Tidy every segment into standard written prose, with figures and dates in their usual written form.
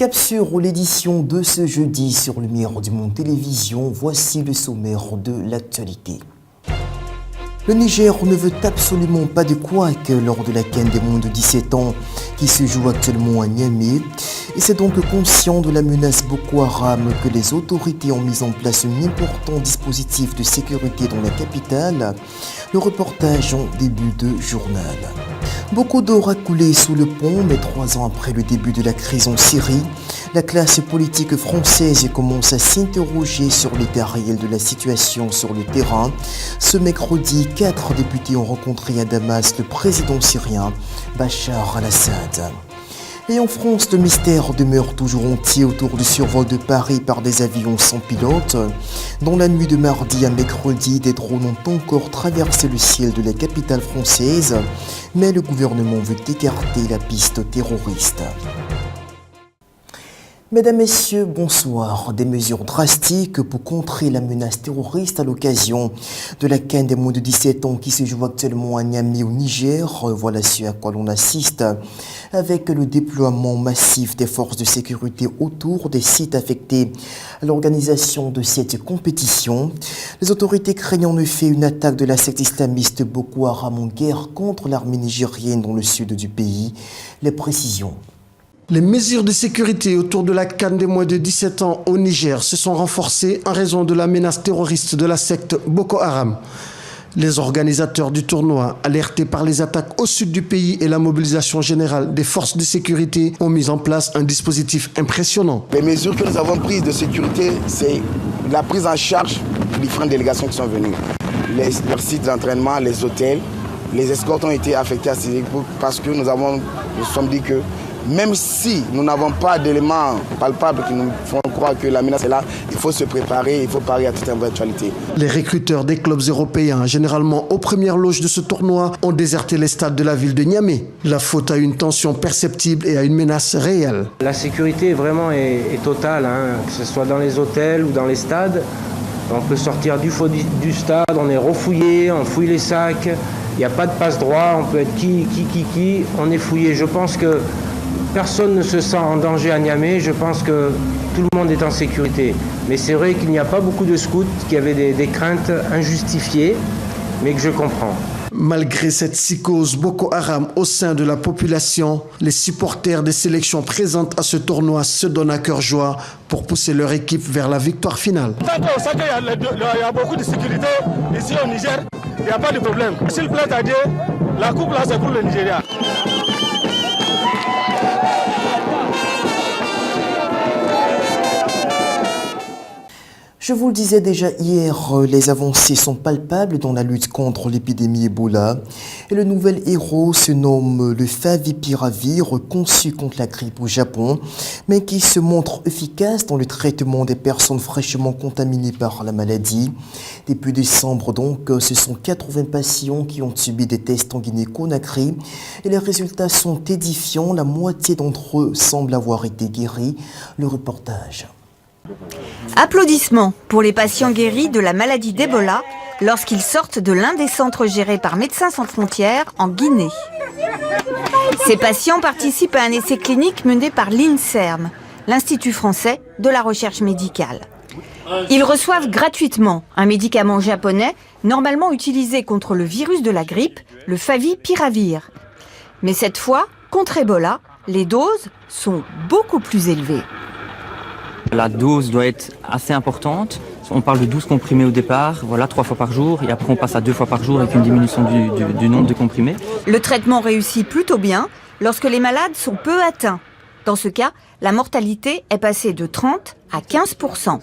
Cap sur l'édition de ce jeudi sur le Miroir du Monde Télévision, voici le sommaire de l'actualité. Le Niger ne veut absolument pas de couac lors de la CAN des moins de 17 ans qui se joue actuellement à Niamey. Et c'est donc conscient de la menace Boko Haram que les autorités ont mis en place un important dispositif de sécurité dans la capitale. Le reportage en début de journal. Beaucoup d'or a coulé sous le pont, mais 3 ans après le début de la crise en Syrie, la classe politique française commence à s'interroger sur l'état réel de la situation sur le terrain. Ce mercredi, 4 députés ont rencontré à Damas le président syrien Bachar al-Assad. Et en France, le mystère demeure toujours entier autour du survol de Paris par des avions sans pilote. Dans la nuit de mardi à mercredi, des drones ont encore traversé le ciel de la capitale française, mais le gouvernement veut écarter la piste terroriste. Mesdames, Messieurs, bonsoir. Des mesures drastiques pour contrer la menace terroriste à l'occasion de la CAN des moins de 17 ans qui se joue actuellement à Niamey au Niger. Voilà ce à quoi l'on assiste avec le déploiement massif des forces de sécurité autour des sites affectés à l'organisation de cette compétition. Les autorités craignent en effet une attaque de la secte islamiste Boko Haram en guerre contre l'armée nigérienne dans le sud du pays. Les précisions. Les mesures de sécurité autour de la CAN des moins de 17 ans au Niger se sont renforcées en raison de la menace terroriste de la secte Boko Haram. Les organisateurs du tournoi, alertés par les attaques au sud du pays et la mobilisation générale des forces de sécurité, ont mis en place un dispositif impressionnant. Les mesures que nous avons prises de sécurité, c'est la prise en charge des différentes délégations qui sont venues. Leurs sites d'entraînement, les hôtels, les escortes ont été affectés à ces groupes parce que nous sommes dit que même si nous n'avons pas d'éléments palpables qui nous font croire que la menace est là, il faut se préparer, il faut parier à toute éventualité. Les recruteurs des clubs européens, généralement aux premières loges de ce tournoi, ont déserté les stades de la ville de Niamey. La faute à une tension perceptible et à une menace réelle. La sécurité vraiment est totale, que ce soit dans les hôtels ou dans les stades. On peut sortir du stade, on est refouillé, on fouille les sacs, il n'y a pas de passe-droit, on peut être qui, on est fouillé. Je pense que personne ne se sent en danger à Niamey, je pense que tout le monde est en sécurité. Mais c'est vrai qu'il n'y a pas beaucoup de scouts qui avaient des craintes injustifiées, mais que je comprends. Malgré cette psychose Boko Haram au sein de la population, les supporters des sélections présentes à ce tournoi se donnent à cœur joie pour pousser leur équipe vers la victoire finale. Tant qu'on sait qu'il y a beaucoup de sécurité ici au Niger, il n'y a pas de problème. S'il plaît à Dieu, la coupe là c'est pour le Nigeria. Je vous le disais déjà hier, les avancées sont palpables dans la lutte contre l'épidémie Ebola. Et le nouvel héros se nomme le Favipiravir, conçu contre la grippe au Japon, mais qui se montre efficace dans le traitement des personnes fraîchement contaminées par la maladie. Depuis décembre donc, ce sont 80 patients qui ont subi des tests en Guinée-Conakry et les résultats sont édifiants. La moitié d'entre eux semblent avoir été guéris. Le reportage. Applaudissements pour les patients guéris de la maladie d'Ebola lorsqu'ils sortent de l'un des centres gérés par Médecins sans frontières en Guinée. Ces patients participent à un essai clinique mené par l'INSERM, l'Institut français de la recherche médicale. Ils reçoivent gratuitement un médicament japonais normalement utilisé contre le virus de la grippe, le Favipiravir. Mais cette fois, contre Ebola, les doses sont beaucoup plus élevées. La dose doit être assez importante. On parle de 12 comprimés au départ, 3 fois par jour, et après on passe à 2 fois par jour avec une diminution du nombre de comprimés. Le traitement réussit plutôt bien lorsque les malades sont peu atteints. Dans ce cas, la mortalité est passée de 30 à 15%.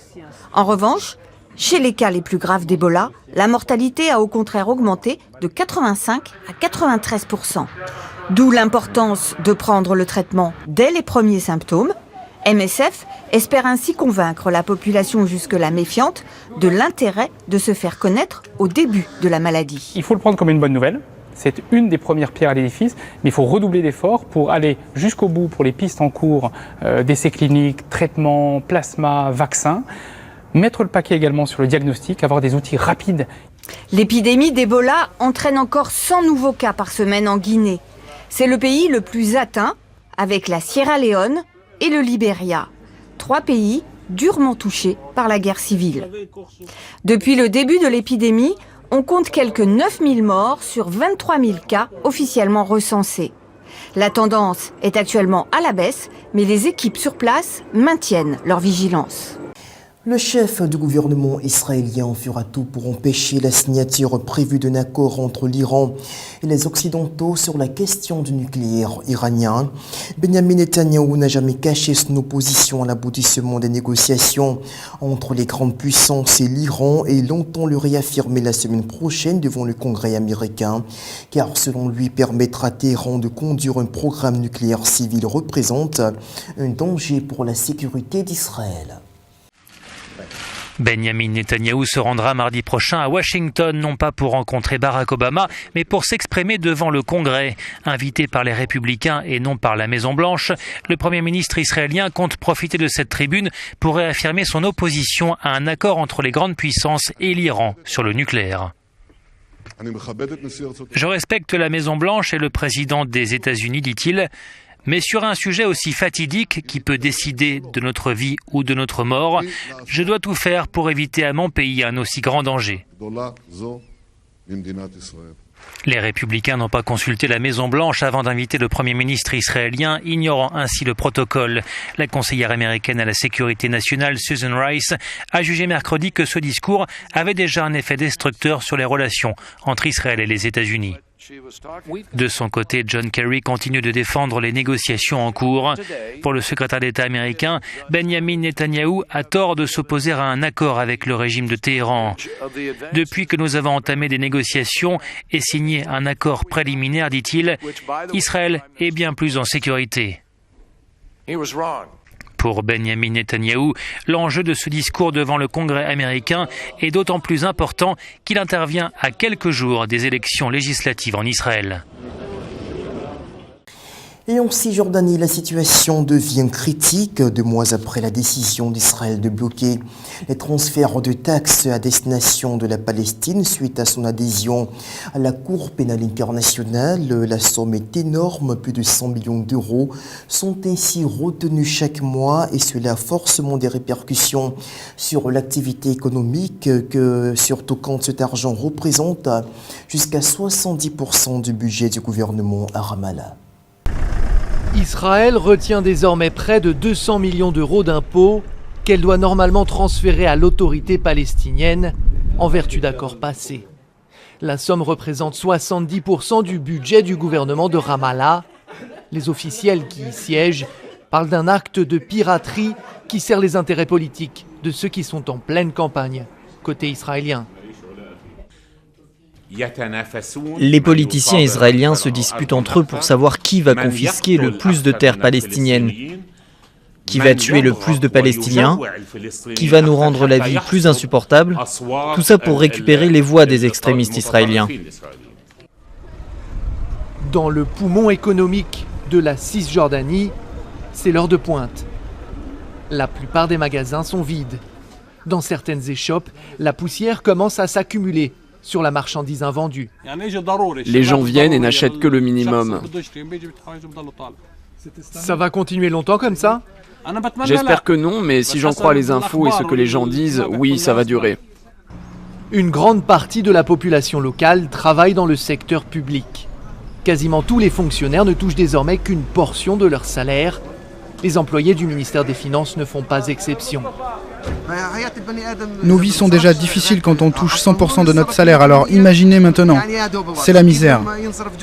En revanche, chez les cas les plus graves d'Ebola, la mortalité a au contraire augmenté de 85 à 93%. D'où l'importance de prendre le traitement dès les premiers symptômes. MSF espère ainsi convaincre la population jusque-là méfiante de l'intérêt de se faire connaître au début de la maladie. Il faut le prendre comme une bonne nouvelle. C'est une des premières pierres à l'édifice, mais il faut redoubler d'efforts pour aller jusqu'au bout pour les pistes en cours d'essais cliniques, traitements, plasma, vaccins. Mettre le paquet également sur le diagnostic, avoir des outils rapides. L'épidémie d'Ebola entraîne encore 100 nouveaux cas par semaine en Guinée. C'est le pays le plus atteint, avec la Sierra Leone et le Libéria. 3 pays durement touchés par la guerre civile. Depuis le début de l'épidémie, on compte quelques 9000 morts sur 23 000 cas officiellement recensés. La tendance est actuellement à la baisse, mais les équipes sur place maintiennent leur vigilance. Le chef du gouvernement israélien fera tout pour empêcher la signature prévue d'un accord entre l'Iran et les Occidentaux sur la question du nucléaire iranien. Benjamin Netanyahou n'a jamais caché son opposition à l'aboutissement des négociations entre les grandes puissances et l'Iran et longtemps le réaffirmer la semaine prochaine devant le Congrès américain, car selon lui, permettre à Téhéran de conduire un programme nucléaire civil représente un danger pour la sécurité d'Israël. Benjamin Netanyahou se rendra mardi prochain à Washington, non pas pour rencontrer Barack Obama, mais pour s'exprimer devant le Congrès. Invité par les Républicains et non par la Maison-Blanche, le Premier ministre israélien compte profiter de cette tribune pour réaffirmer son opposition à un accord entre les grandes puissances et l'Iran sur le nucléaire. Je respecte la Maison-Blanche et le président des États-Unis, dit-il. Mais sur un sujet aussi fatidique qui peut décider de notre vie ou de notre mort, je dois tout faire pour éviter à mon pays un aussi grand danger. Les Républicains n'ont pas consulté la Maison-Blanche avant d'inviter le Premier ministre israélien, ignorant ainsi le protocole. La conseillère américaine à la sécurité nationale, Susan Rice, a jugé mercredi que ce discours avait déjà un effet destructeur sur les relations entre Israël et les États-Unis. De son côté, John Kerry continue de défendre les négociations en cours. Pour le secrétaire d'État américain, Benjamin Netanyahou a tort de s'opposer à un accord avec le régime de Téhéran. Depuis que nous avons entamé des négociations et signé un accord préliminaire, dit-il, Israël est bien plus en sécurité. Pour Benjamin Netanyahou, l'enjeu de ce discours devant le Congrès américain est d'autant plus important qu'il intervient à quelques jours des élections législatives en Israël. Et en Cisjordanie, la situation devient critique 2 mois après la décision d'Israël de bloquer les transferts de taxes à destination de la Palestine suite à son adhésion à la Cour pénale internationale. La somme est énorme, plus de 100 millions d'euros sont ainsi retenus chaque mois et cela a forcément des répercussions sur l'activité économique, surtout quand cet argent représente jusqu'à 70% du budget du gouvernement à Ramallah. Israël retient désormais près de 200 millions d'euros d'impôts qu'elle doit normalement transférer à l'autorité palestinienne en vertu d'accords passés. La somme représente 70% du budget du gouvernement de Ramallah. Les officiels qui y siègent parlent d'un acte de piraterie qui sert les intérêts politiques de ceux qui sont en pleine campagne, côté israélien. Les politiciens israéliens se disputent entre eux pour savoir qui va confisquer le plus de terres palestiniennes, qui va tuer le plus de Palestiniens, qui va nous rendre la vie plus insupportable, tout ça pour récupérer les voix des extrémistes israéliens. Dans le poumon économique de la Cisjordanie, c'est l'heure de pointe. La plupart des magasins sont vides. Dans certaines échoppes, la poussière commence à s'accumuler sur la marchandise invendue. Les gens viennent et n'achètent que le minimum. Ça va continuer longtemps comme ça ? J'espère que non, mais si j'en crois les infos et ce que les gens disent, oui, ça va durer. Une grande partie de la population locale travaille dans le secteur public. Quasiment tous les fonctionnaires ne touchent désormais qu'une portion de leur salaire. Les employés du ministère des Finances ne font pas exception. Nos vies sont déjà difficiles quand on touche 100% de notre salaire, alors imaginez maintenant. C'est la misère.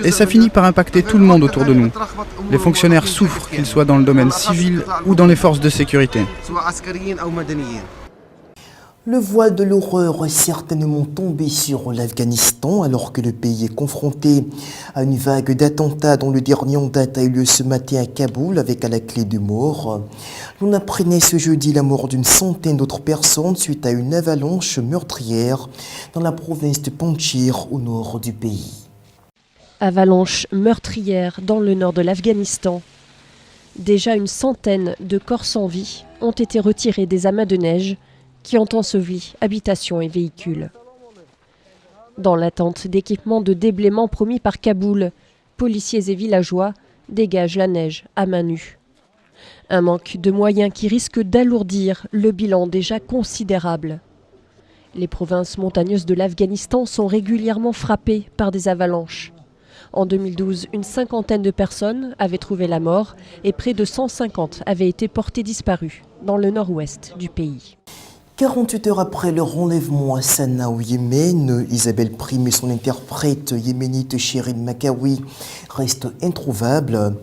Et ça finit par impacter tout le monde autour de nous. Les fonctionnaires souffrent, qu'ils soient dans le domaine civil ou dans les forces de sécurité. Le voile de l'horreur est certainement tombé sur l'Afghanistan alors que le pays est confronté à une vague d'attentats dont le dernier en date a eu lieu ce matin à Kaboul avec à la clé 2 morts. On apprenait ce jeudi la mort d'une centaine d'autres personnes suite à une avalanche meurtrière dans la province de Panjshir au nord du pays. Avalanche meurtrière dans le nord de l'Afghanistan. Déjà une centaine de corps sans vie ont été retirés des amas de neige qui ont enseveli habitations et véhicules. Dans l'attente d'équipements de déblaiement promis par Kaboul, policiers et villageois dégagent la neige à main nue. Un manque de moyens qui risque d'alourdir le bilan déjà considérable. Les provinces montagneuses de l'Afghanistan sont régulièrement frappées par des avalanches. En 2012, une cinquantaine de personnes avaient trouvé la mort et près de 150 avaient été portées disparues dans le nord-ouest du pays. 48 heures après leur enlèvement à Sanaa au Yémen, Isabelle Prime et son interprète yéménite Shirin Makawi restent introuvables.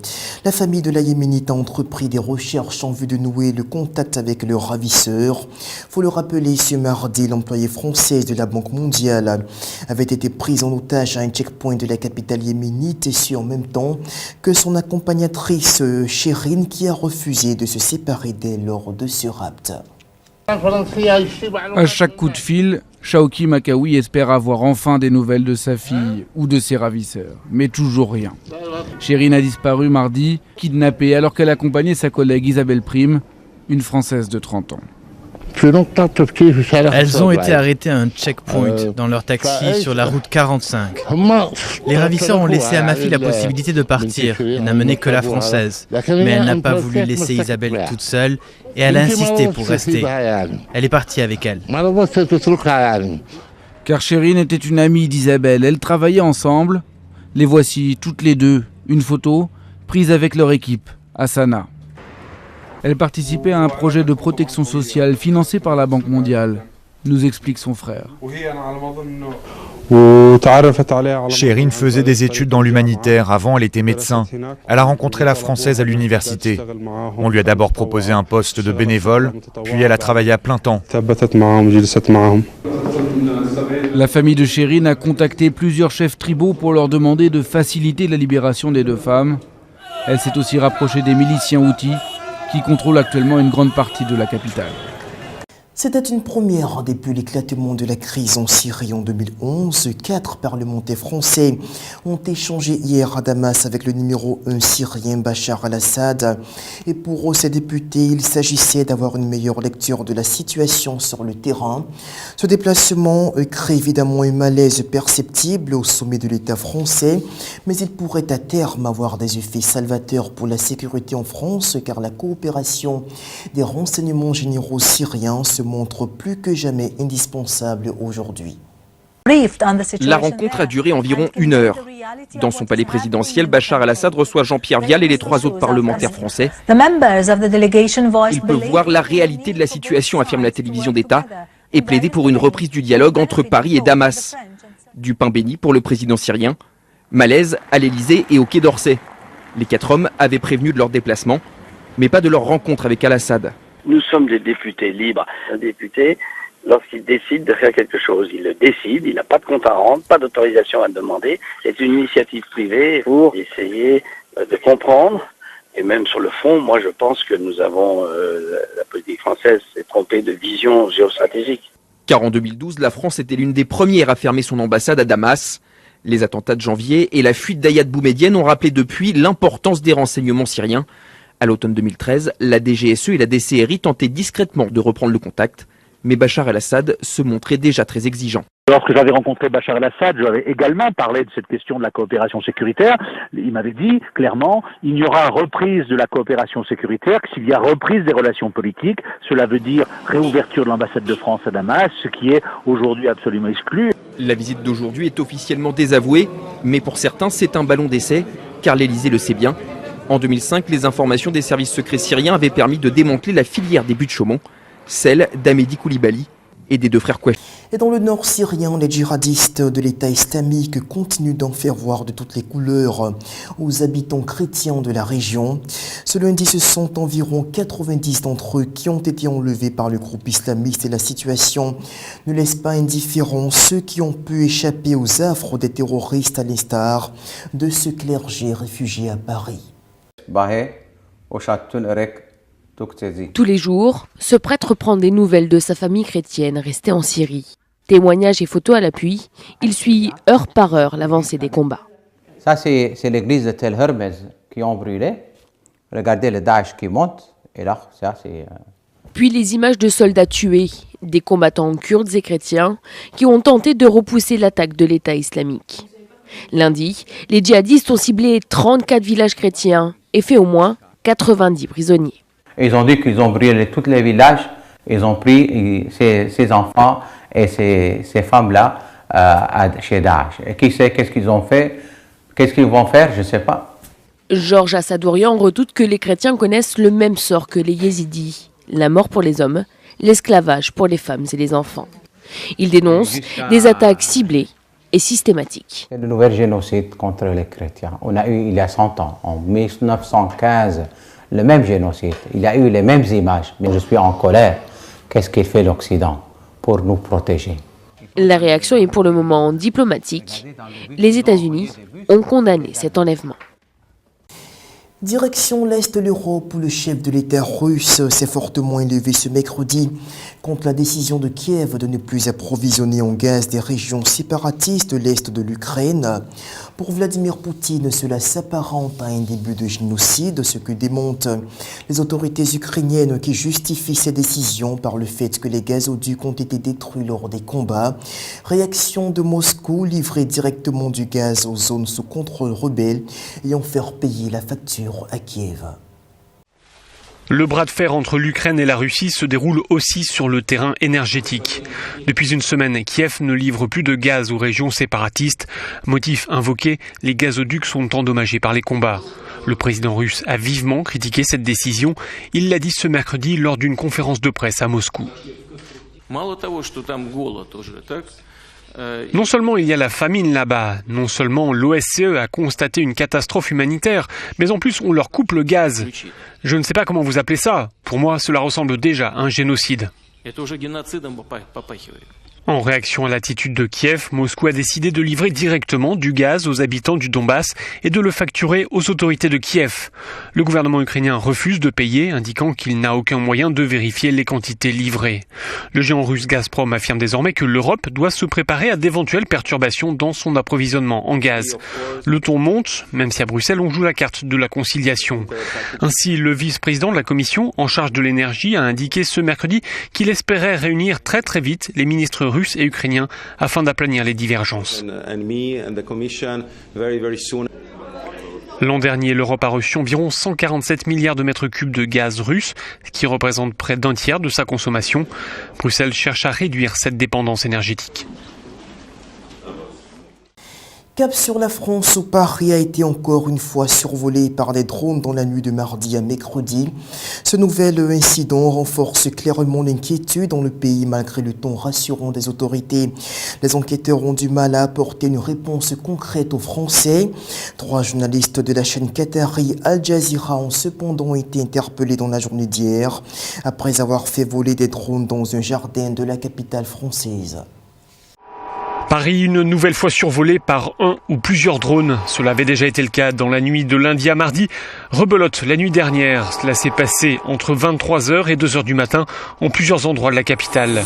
La famille de la Yéménite a entrepris des recherches en vue de nouer le contact avec leur ravisseur. Faut le rappeler, ce mardi, l'employée française de la Banque mondiale avait été prise en otage à un checkpoint de la capitale yéménite et ce en même temps que son accompagnatrice Shirin qui a refusé de se séparer d'elle lors de ce rapt. À chaque coup de fil, Shawki Makawi espère avoir enfin des nouvelles de sa fille ou de ses ravisseurs, mais toujours rien. Shirin a disparu mardi, kidnappée alors qu'elle accompagnait sa collègue Isabelle Prime, une Française de 30 ans. Elles ont été arrêtées à un checkpoint dans leur taxi sur la route 45. Les ravisseurs ont laissé à ma fille la possibilité de partir et n'a mené que la Française. Mais elle n'a pas voulu laisser Isabelle toute seule et elle a insisté pour rester. Elle est partie avec elle. Car Shirin était une amie d'Isabelle, elles travaillaient ensemble. Les voici toutes les deux, une photo prise avec leur équipe à Sanaa. Elle participait à un projet de protection sociale financé par la Banque mondiale, nous explique son frère. Shirin faisait des études dans l'humanitaire, avant elle était médecin. Elle a rencontré la Française à l'université. On lui a d'abord proposé un poste de bénévole, puis elle a travaillé à plein temps. La famille de Shirin a contacté plusieurs chefs tribaux pour leur demander de faciliter la libération des deux femmes. Elle s'est aussi rapprochée des miliciens houthis, qui contrôle actuellement une grande partie de la capitale. C'était une première depuis l'éclatement de la crise en Syrie en 2011. 4 parlementaires français ont échangé hier à Damas avec le numéro 1 syrien Bachar al-Assad. Et pour ces députés, il s'agissait d'avoir une meilleure lecture de la situation sur le terrain. Ce déplacement crée évidemment un malaise perceptible au sommet de l'État français, mais il pourrait à terme avoir des effets salvateurs pour la sécurité en France, car la coopération des renseignements généraux syriens se montre plus que jamais indispensable aujourd'hui. La rencontre a duré environ 1 heure. Dans son palais présidentiel, Bachar al-Assad reçoit Jean-Pierre Vial et les 3 autres parlementaires français. Il peut voir la réalité de la situation, affirme la télévision d'État, et plaider pour une reprise du dialogue entre Paris et Damas. Du pain béni pour le président syrien, malaise à l'Élysée et au Quai d'Orsay. Les 4 hommes avaient prévenu de leur déplacement, mais pas de leur rencontre avec al-Assad. Nous sommes des députés libres. Un député, lorsqu'il décide de faire quelque chose, il le décide, il n'a pas de compte à rendre, pas d'autorisation à demander. C'est une initiative privée pour essayer de comprendre. Et même sur le fond, moi je pense que nous avons, la politique française s'est trompée de vision géostratégique. Car en 2012, la France était l'une des premières à fermer son ambassade à Damas. Les attentats de janvier et la fuite d'Ayad Boumedienne ont rappelé depuis l'importance des renseignements syriens. À l'automne 2013, la DGSE et la DCRI tentaient discrètement de reprendre le contact, mais Bachar el-Assad se montrait déjà très exigeant. Lorsque j'avais rencontré Bachar el-Assad, je lui avais également parlé de cette question de la coopération sécuritaire. Il m'avait dit clairement, il n'y aura reprise de la coopération sécuritaire que s'il y a reprise des relations politiques. Cela veut dire réouverture de l'ambassade de France à Damas, ce qui est aujourd'hui absolument exclu. La visite d'aujourd'hui est officiellement désavouée, mais pour certains c'est un ballon d'essai, car l'Élysée le sait bien. En 2005, les informations des services secrets syriens avaient permis de démanteler la filière des buts de Chaumont, celle d'Amédi Koulibaly et des 2 frères Kouachi. Et dans le nord syrien, les djihadistes de l'État islamique continuent d'en faire voir de toutes les couleurs aux habitants chrétiens de la région. Ce lundi, ce sont environ 90 d'entre eux qui ont été enlevés par le groupe islamiste et la situation ne laisse pas indifférents ceux qui ont pu échapper aux affres des terroristes à l'instar de ce clergé réfugié à Paris. Tous les jours, ce prêtre prend des nouvelles de sa famille chrétienne restée en Syrie. Témoignages et photos à l'appui, il suit heure par heure l'avancée des combats. Ça, c'est l'église de Tel Hermez qui ont brûlé. Regardez le Daesh qui monte. Et là, ça, c'est... Puis les images de soldats tués, des combattants kurdes et chrétiens qui ont tenté de repousser l'attaque de l'État islamique. Lundi, les djihadistes ont ciblé 34 villages chrétiens et fait au moins 90 prisonniers. Ils ont dit qu'ils ont brûlé tous les villages. Ils ont pris ces enfants et ces femmes-là chez Daesh. Et qui sait qu'est-ce qu'ils ont fait? Qu'est-ce qu'ils vont faire? Je ne sais pas. Georges Assadourian redoute que les chrétiens connaissent le même sort que les yézidis. La mort pour les hommes, l'esclavage pour les femmes et les enfants. Il dénonce des attaques ciblées et systématiques. C'est le nouvel génocide contre les chrétiens. On a eu il y a 100 ans, en 1915, le même génocide. Il y a eu les mêmes images. Mais je suis en colère. Qu'est-ce qu'il fait l'Occident pour nous protéger? La réaction est pour le moment diplomatique. Les États-Unis ont condamné cet enlèvement. Direction l'Est de l'Europe où le chef de l'État russe s'est fortement élevé ce mercredi contre la décision de Kiev de ne plus approvisionner en gaz des régions séparatistes de l'Est de l'Ukraine. Pour Vladimir Poutine, cela s'apparente à un début de génocide, ce que démontrent les autorités ukrainiennes qui justifient ces décisions par le fait que les gazoducs ont été détruits lors des combats. Réaction de Moscou, livrer directement du gaz aux zones sous contrôle rebelle et en faire payer la facture à Kiev. Le bras de fer entre l'Ukraine et la Russie se déroule aussi sur le terrain énergétique. Depuis une semaine, Kiev ne livre plus de gaz aux régions séparatistes. Motif invoqué, les gazoducs sont endommagés par les combats. Le président russe a vivement critiqué cette décision. Il l'a dit ce mercredi lors d'une conférence de presse à Moscou. Non seulement il y a la famine là-bas, non seulement l'OSCE a constaté une catastrophe humanitaire, mais en plus on leur coupe le gaz. Je ne sais pas comment vous appelez ça. Pour moi, cela ressemble déjà à un génocide. En réaction à l'attitude de Kiev, Moscou a décidé de livrer directement du gaz aux habitants du Donbass et de le facturer aux autorités de Kiev. Le gouvernement ukrainien refuse de payer, indiquant qu'il n'a aucun moyen de vérifier les quantités livrées. Le géant russe Gazprom affirme désormais que l'Europe doit se préparer à d'éventuelles perturbations dans son approvisionnement en gaz. Le ton monte, même si à Bruxelles on joue la carte de la conciliation. Ainsi, le vice-président de la Commission en charge de l'énergie a indiqué ce mercredi qu'il espérait réunir très vite les ministres russes et ukrainiens afin d'aplanir les divergences. L'an dernier, l'Europe a reçu environ 147 milliards de mètres cubes de gaz russe, ce qui représente près d'un tiers de sa consommation. Bruxelles cherche à réduire cette dépendance énergétique. Cap sur la France où Paris a été encore une fois survolé par des drones dans la nuit de mardi à mercredi. Ce nouvel incident renforce clairement l'inquiétude dans le pays malgré le ton rassurant des autorités. Les enquêteurs ont du mal à apporter une réponse concrète aux Français. 3 journalistes de la chaîne qatari Al Jazeera ont cependant été interpellés dans la journée d'hier après avoir fait voler des drones dans un jardin de la capitale française. Paris, une nouvelle fois survolé par un ou plusieurs drones. Cela avait déjà été le cas dans la nuit de lundi à mardi. Rebelote la nuit dernière. Cela s'est passé entre 23h et 2h du matin en plusieurs endroits de la capitale.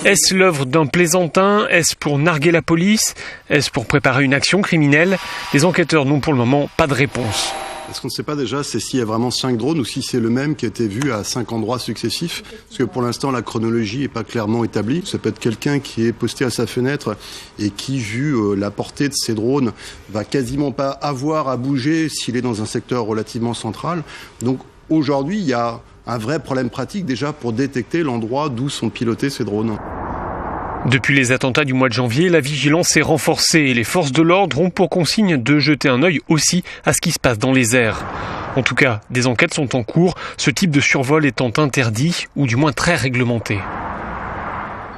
Est-ce l'œuvre d'un plaisantin? Est-ce pour narguer la police? Est-ce pour préparer une action criminelle? Les enquêteurs n'ont pour le moment pas de réponse. Ce qu'on ne sait pas déjà, c'est s'il y a vraiment 5 drones ou si c'est le même qui a été vu à 5 endroits successifs. Parce que pour l'instant, la chronologie n'est pas clairement établie. Ça peut être quelqu'un qui est posté à sa fenêtre et qui, vu la portée de ces drones, va quasiment pas avoir à bouger s'il est dans un secteur relativement central. Donc aujourd'hui, il y a un vrai problème pratique déjà pour détecter l'endroit d'où sont pilotés ces drones. Depuis les attentats du mois de janvier, la vigilance est renforcée et les forces de l'ordre ont pour consigne de jeter un œil aussi à ce qui se passe dans les airs. En tout cas, des enquêtes sont en cours, ce type de survol étant interdit ou du moins très réglementé.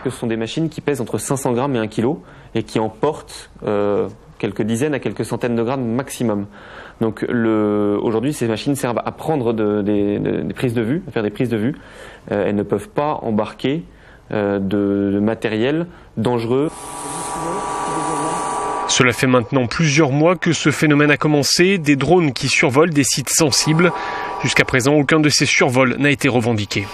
Ce sont des machines qui pèsent entre 500 grammes et 1 kg et qui emportent quelques dizaines à quelques centaines de grammes maximum. Donc aujourd'hui, ces machines servent à prendre des prises de vue, à faire des prises de vue. Elles ne peuvent pas embarquer de matériel dangereux. Cela fait maintenant plusieurs mois que ce phénomène a commencé, des drones qui survolent des sites sensibles. Jusqu'à présent, aucun de ces survols n'a été revendiqué.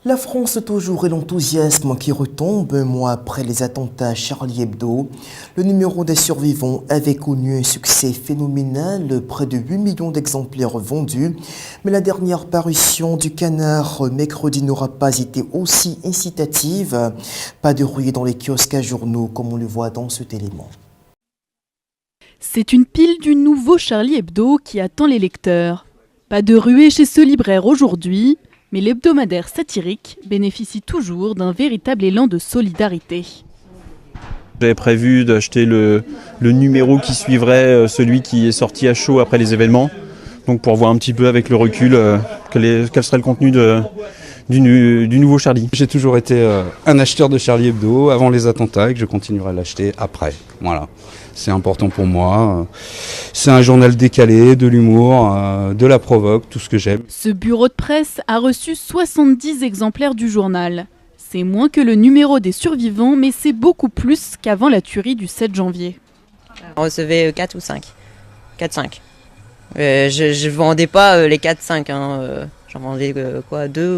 La France toujours et l'enthousiasme qui retombe un mois après les attentats à Charlie Hebdo. Le numéro des survivants avait connu un succès phénoménal, près de 8 millions d'exemplaires vendus. Mais la dernière parution du Canard mercredi n'aura pas été aussi incitative. Pas de ruée dans les kiosques à journaux comme on le voit dans cet élément. C'est une pile du nouveau Charlie Hebdo qui attend les lecteurs. Pas de ruée chez ce libraire aujourd'hui, mais l'hebdomadaire satirique bénéficie toujours d'un véritable élan de solidarité. J'avais prévu d'acheter le numéro qui suivrait celui qui est sorti à chaud après les événements, donc pour voir un petit peu avec le recul quel serait le contenu du nouveau Charlie. J'ai toujours été un acheteur de Charlie Hebdo avant les attentats et que je continuerai à l'acheter après. Voilà, c'est important pour moi. C'est un journal décalé, de l'humour, de la provoque, tout ce que j'aime. Ce bureau de presse a reçu 70 exemplaires du journal. C'est moins que le numéro des survivants, mais c'est beaucoup plus qu'avant la tuerie du 7 janvier. On recevait 4 ou 5. 4-5. Je vendais pas les 4-5. J'en vendais 2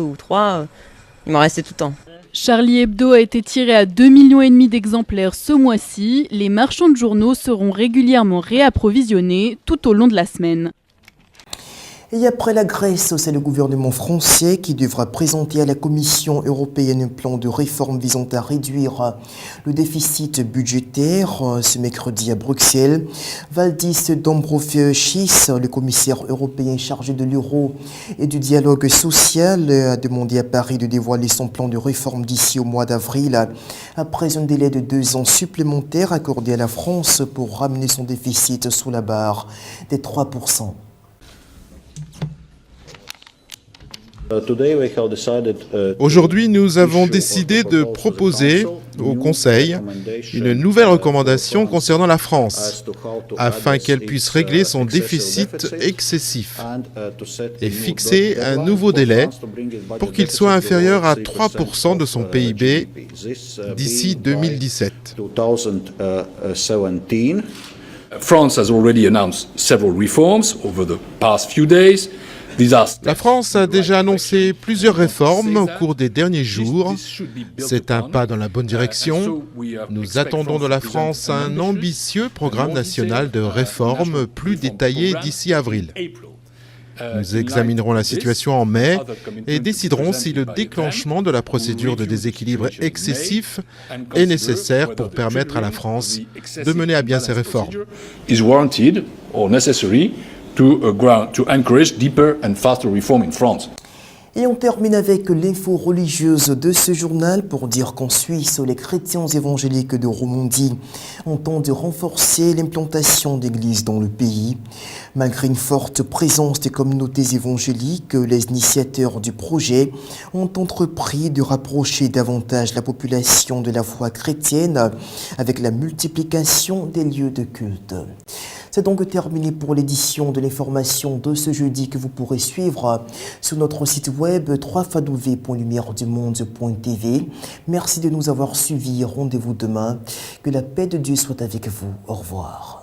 ou 3. Il m'en restait tout le temps. Charlie Hebdo a été tiré à 2,5 millions d'exemplaires ce mois-ci. Les marchands de journaux seront régulièrement réapprovisionnés tout au long de la semaine. Et après la Grèce, c'est le gouvernement français qui devra présenter à la Commission européenne un plan de réforme visant à réduire le déficit budgétaire. Ce mercredi à Bruxelles, Valdis Dombrovskis, le commissaire européen chargé de l'euro et du dialogue social, a demandé à Paris de dévoiler son plan de réforme d'ici au mois d'avril, après un délai de 2 ans supplémentaires accordé à la France pour ramener son déficit sous la barre des 3%. Aujourd'hui, nous avons décidé de proposer au Conseil une nouvelle recommandation concernant la France, afin qu'elle puisse régler son déficit excessif et fixer un nouveau délai pour qu'il soit inférieur à 3% de son PIB d'ici 2017. France has already announced several reforms over the past few days. La France a déjà annoncé plusieurs réformes au cours des derniers jours. C'est un pas dans la bonne direction. Nous attendons de la France un ambitieux programme national de réformes plus détaillé d'ici avril. Nous examinerons la situation en mai et déciderons si le déclenchement de la procédure de déséquilibre excessif est nécessaire pour permettre à la France de mener à bien ses réformes. To encourage deeper and faster reform in France. Et on termine avec l'info religieuse de ce journal pour dire qu'en Suisse, les chrétiens évangéliques de Romandie entendent renforcer l'implantation d'églises dans le pays. Malgré une forte présence des communautés évangéliques, les initiateurs du projet ont entrepris de rapprocher davantage la population de la foi chrétienne avec la multiplication des lieux de culte. C'est donc terminé pour l'édition de l'information de ce jeudi que vous pourrez suivre sur notre site web www.lumieredumonde.tv. Merci de nous avoir suivis. Rendez-vous demain. Que la paix de Dieu soit avec vous. Au revoir.